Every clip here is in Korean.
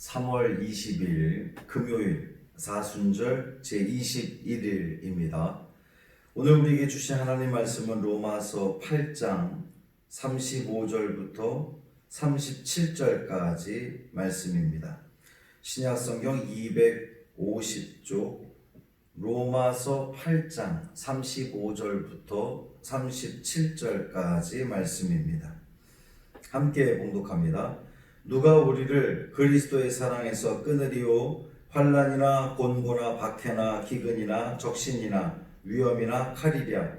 3월 20일 금요일 사순절 제21일입니다. 오늘 우리에게 주신 하나님 말씀은 로마서 8장 35절부터 37절까지 말씀입니다. 신약성경 250쪽 로마서 8장 35절부터 37절까지 말씀입니다. 함께 봉독합니다. 누가 우리를 그리스도의 사랑에서 끊으리요? 환난이나 곤고나 박해나 기근이나 적신이나 위험이나 칼이랴.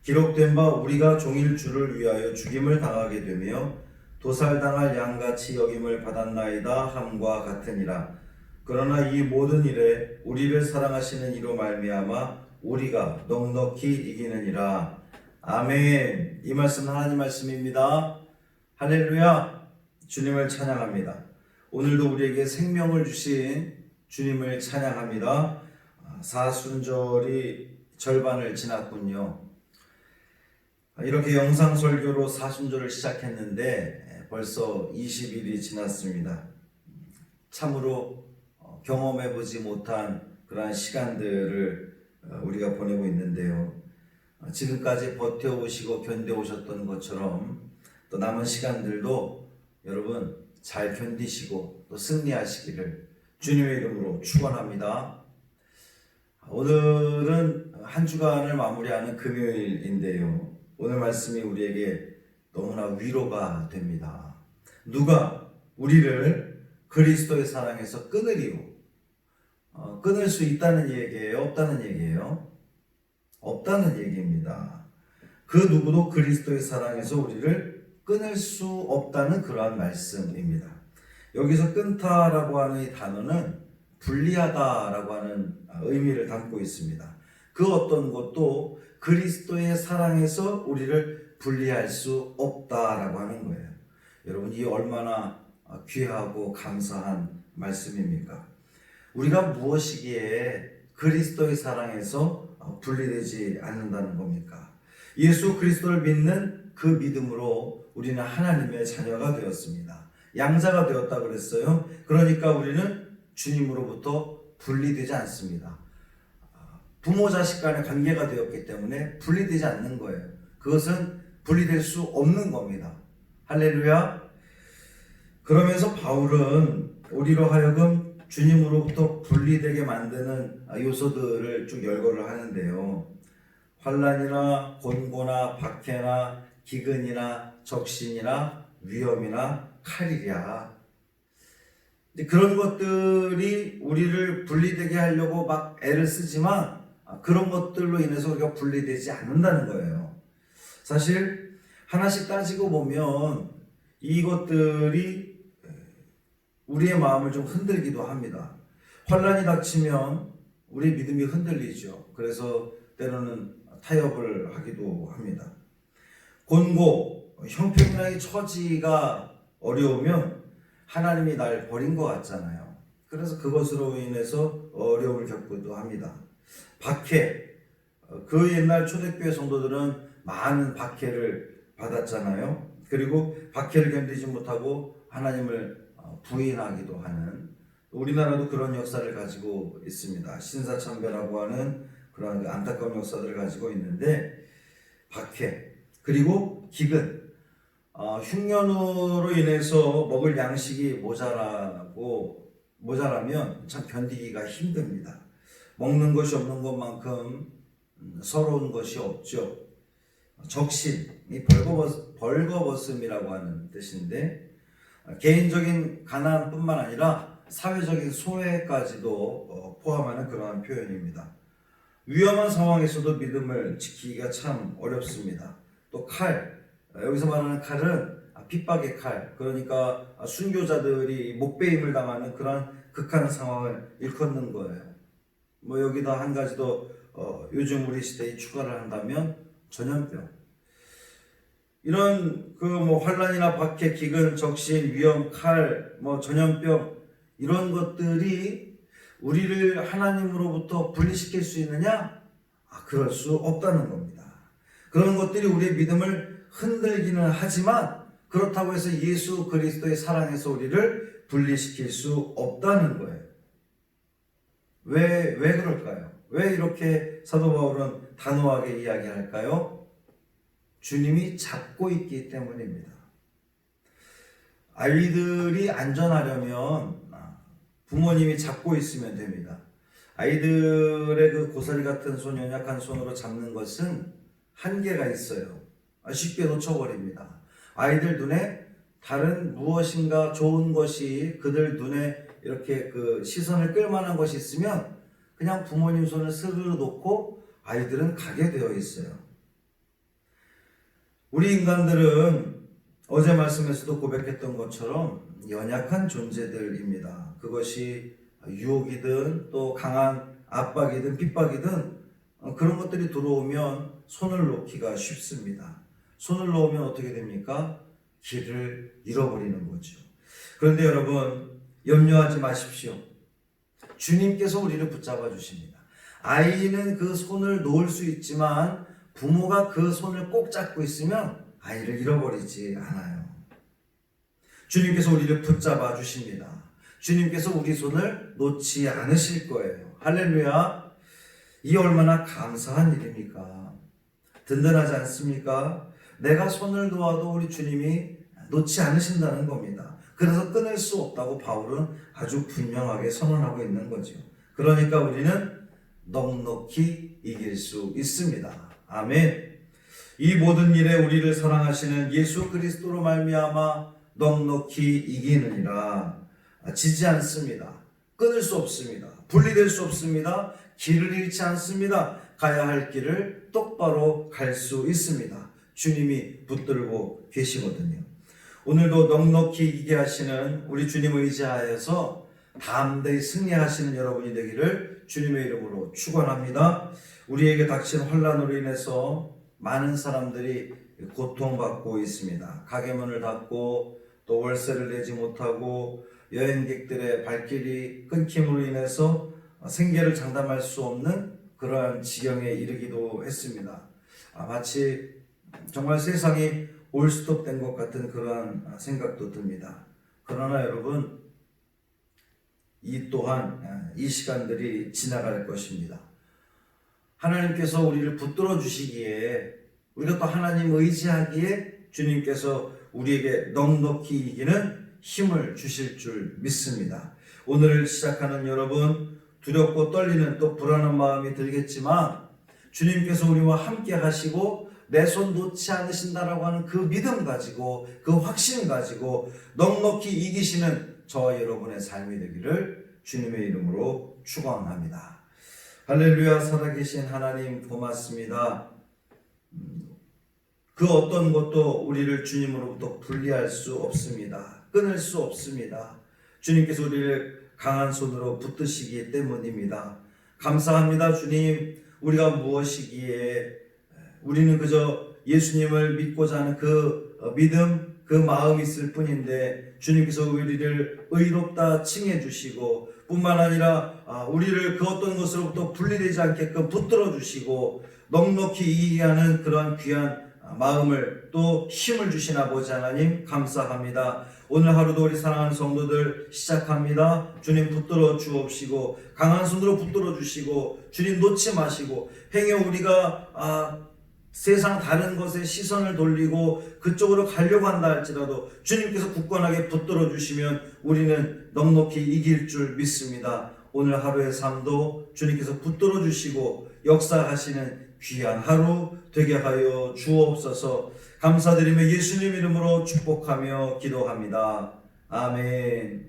기록된 바 우리가 종일 주를 위하여 죽임을 당하게 되며 도살당할 양같이 여김을 받았나이다 함과 같으니라. 그러나 이 모든 일에 우리를 사랑하시는 이로 말미암아 우리가 넉넉히 이기느니라. 아멘. 이 말씀 하나님 말씀입니다. 할렐루야. 주님을 찬양합니다. 오늘도 우리에게 생명을 주신 주님을 찬양합니다. 사순절이 절반을 지났군요. 이렇게 영상 설교로 사순절을 시작했는데 벌써 20일이 지났습니다. 참으로 경험해보지 못한 그러한 시간들을 우리가 보내고 있는데요. 지금까지 버텨오시고 견뎌오셨던 것처럼 또 남은 시간들도 여러분 잘 견디시고 또 승리하시기를 주님의 이름으로 축원합니다. 오늘은 한 주간을 마무리하는 금요일인데요. 오늘 말씀이 우리에게 너무나 위로가 됩니다. 누가 우리를 그리스도의 사랑에서 끊으리요? 끊을 수 있다는 얘기예요? 없다는 얘기예요? 없다는 얘기입니다. 그 누구도 그리스도의 사랑에서 우리를 끊을 수 없다는 그러한 말씀입니다. 여기서 끊다라고 하는 이 단어는 분리하다라고 하는 의미를 담고 있습니다. 그 어떤 것도 그리스도의 사랑에서 우리를 분리할 수 없다라고 하는 거예요. 여러분, 이 얼마나 귀하고 감사한 말씀입니까? 우리가 무엇이기에 그리스도의 사랑에서 분리되지 않는다는 겁니까? 예수 그리스도를 믿는 그 믿음으로 우리는 하나님의 자녀가 되었습니다. 양자가 되었다 그랬어요. 그러니까 우리는 주님으로부터 분리되지 않습니다. 부모 자식 간의 관계가 되었기 때문에 분리되지 않는 거예요. 그것은 분리될 수 없는 겁니다. 할렐루야. 그러면서 바울은 우리로 하여금 주님으로부터 분리되게 만드는 요소들을 쭉 열거를 하는데요. 환난이나 곤고나 박해나 기근이나 적신이나 위험이나 칼이랴. 그런 것들이 우리를 분리되게 하려고 막 애를 쓰지만 그런 것들로 인해서 우리가 분리되지 않는다는 거예요. 사실 하나씩 따지고 보면 이것들이 우리의 마음을 좀 흔들기도 합니다. 환난이 닥치면 우리 믿음이 흔들리죠. 그래서 때로는 타협을 하기도 합니다. 곤고, 형편이나 처지가 어려우면 하나님이 날 버린 것 같잖아요. 그래서 그것으로 인해서 어려움을 겪기도 합니다. 박해, 그 옛날 초대교회 성도들은 많은 박해를 받았잖아요. 그리고 박해를 견디지 못하고 하나님을 부인하기도 하는, 우리나라도 그런 역사를 가지고 있습니다. 신사참배라고 하는 그런 안타까운 역사들을 가지고 있는데, 박해, 그리고 기근, 흉년으로 인해서 먹을 양식이 모자라면 참 견디기가 힘듭니다. 먹는 것이 없는 것만큼 서러운 것이 없죠. 적신, 이 벌거벗음이라고 하는 뜻인데, 개인적인 가난뿐만 아니라 사회적인 소외까지도 포함하는 그러한 표현입니다. 위험한 상황에서도 믿음을 지키기가 참 어렵습니다. 또 칼, 여기서 말하는 칼은 핍박의 칼, 그러니까 순교자들이 목베임을 당하는 그런 극한 상황을 일컫는 거예요. 여기다 한 가지 더 요즘 우리 시대에 추가를 한다면 전염병. 이런 환난이나 박해, 기근, 적신, 위험, 칼, 전염병, 이런 것들이 우리를 하나님으로부터 분리시킬 수 있느냐? 그럴 수 없다는 겁니다. 그런 것들이 우리의 믿음을 흔들기는 하지만 그렇다고 해서 예수 그리스도의 사랑에서 우리를 분리시킬 수 없다는 거예요. 왜 그럴까요? 왜 이렇게 사도 바울은 단호하게 이야기할까요? 주님이 잡고 있기 때문입니다. 아이들이 안전하려면 부모님이 잡고 있으면 됩니다. 아이들의 그 고사리 같은 손, 연약한 손으로 잡는 것은 한계가 있어요. 쉽게 놓쳐버립니다. 아이들 눈에 다른 무엇인가 좋은 것이 그들 눈에 이렇게 그 시선을 끌만한 것이 있으면 그냥 부모님 손을 스르르 놓고 아이들은 가게 되어 있어요. 우리 인간들은 어제 말씀에서도 고백했던 것처럼 연약한 존재들입니다. 그것이 유혹이든 또 강한 압박이든 핍박이든 그런 것들이 들어오면 손을 놓기가 쉽습니다. 손을 놓으면 어떻게 됩니까? 길을 잃어버리는 거죠. 그런데 여러분 염려하지 마십시오. 주님께서 우리를 붙잡아 주십니다. 아이는 그 손을 놓을 수 있지만 부모가 그 손을 꼭 잡고 있으면 아이를 잃어버리지 않아요. 주님께서 우리를 붙잡아 주십니다. 주님께서 우리 손을 놓지 않으실 거예요. 할렐루야. 이 얼마나 감사한 일입니까? 든든하지 않습니까? 내가 손을 놓아도 우리 주님이 놓지 않으신다는 겁니다. 그래서 끊을 수 없다고 바울은 아주 분명하게 선언하고 있는 거죠. 그러니까 우리는 넉넉히 이길 수 있습니다. 아멘. 이 모든 일에 우리를 사랑하시는 예수 그리스도로 말미암아 넉넉히 이기느니라. 지지 않습니다. 끊을 수 없습니다. 분리될 수 없습니다. 길을 잃지 않습니다. 가야 할 길을 똑바로 갈 수 있습니다. 주님이 붙들고 계시거든요. 오늘도 넉넉히 이기게 하시는 우리 주님을 의지하여서 담대히 승리하시는 여러분이 되기를 주님의 이름으로 축원합니다. 우리에게 닥친 환난으로 인해서 많은 사람들이 고통받고 있습니다. 가게문을 닫고 또 월세를 내지 못하고 여행객들의 발길이 끊김으로 인해서 생계를 장담할 수 없는 그러한 지경에 이르기도 했습니다. 마치 정말 세상이 올스톱된 것 같은 그러한 생각도 듭니다. 그러나 여러분, 이 또한 이 시간들이 지나갈 것입니다. 하나님께서 우리를 붙들어 주시기에 우리가 또 하나님 의지하기에 주님께서 우리에게 넉넉히 이기는 힘을 주실 줄 믿습니다. 오늘 시작하는 여러분, 두렵고 떨리는 또 불안한 마음이 들겠지만 주님께서 우리와 함께 하시고 내 손 놓지 않으신다라고 하는 그 믿음 가지고 그 확신 가지고 넉넉히 이기시는 저와 여러분의 삶이 되기를 주님의 이름으로 축원합니다. 할렐루야. 살아계신 하나님 고맙습니다. 그 어떤 것도 우리를 주님으로부터 분리할 수 없습니다. 끊을 수 없습니다. 주님께서 우리를 강한 손으로 붙드시기 때문입니다. 감사합니다. 주님, 우리가 무엇이기에 우리는 그저 예수님을 믿고자 하는 그 믿음, 그 마음이 있을 뿐인데 주님께서 우리를 의롭다 칭해 주시고 뿐만 아니라 우리를 그 어떤 것으로부터 분리되지 않게끔 붙들어 주시고 넉넉히 이기게 하는 그러한 귀한 마음을 또 힘을 주신 아버지 하나님 감사합니다. 오늘 하루도 우리 사랑하는 성도들 시작합니다. 주님 붙들어 주옵시고 강한 손으로 붙들어 주시고 주님 놓지 마시고 행여 우리가 세상 다른 것에 시선을 돌리고 그쪽으로 가려고 한다 할지라도 주님께서 굳건하게 붙들어 주시면 우리는 넉넉히 이길 줄 믿습니다. 오늘 하루의 삶도 주님께서 붙들어 주시고 역사하시는 귀한 하루 되게 하여 주옵소서. 감사드리며 예수님 이름으로 축복하며 기도합니다. 아멘.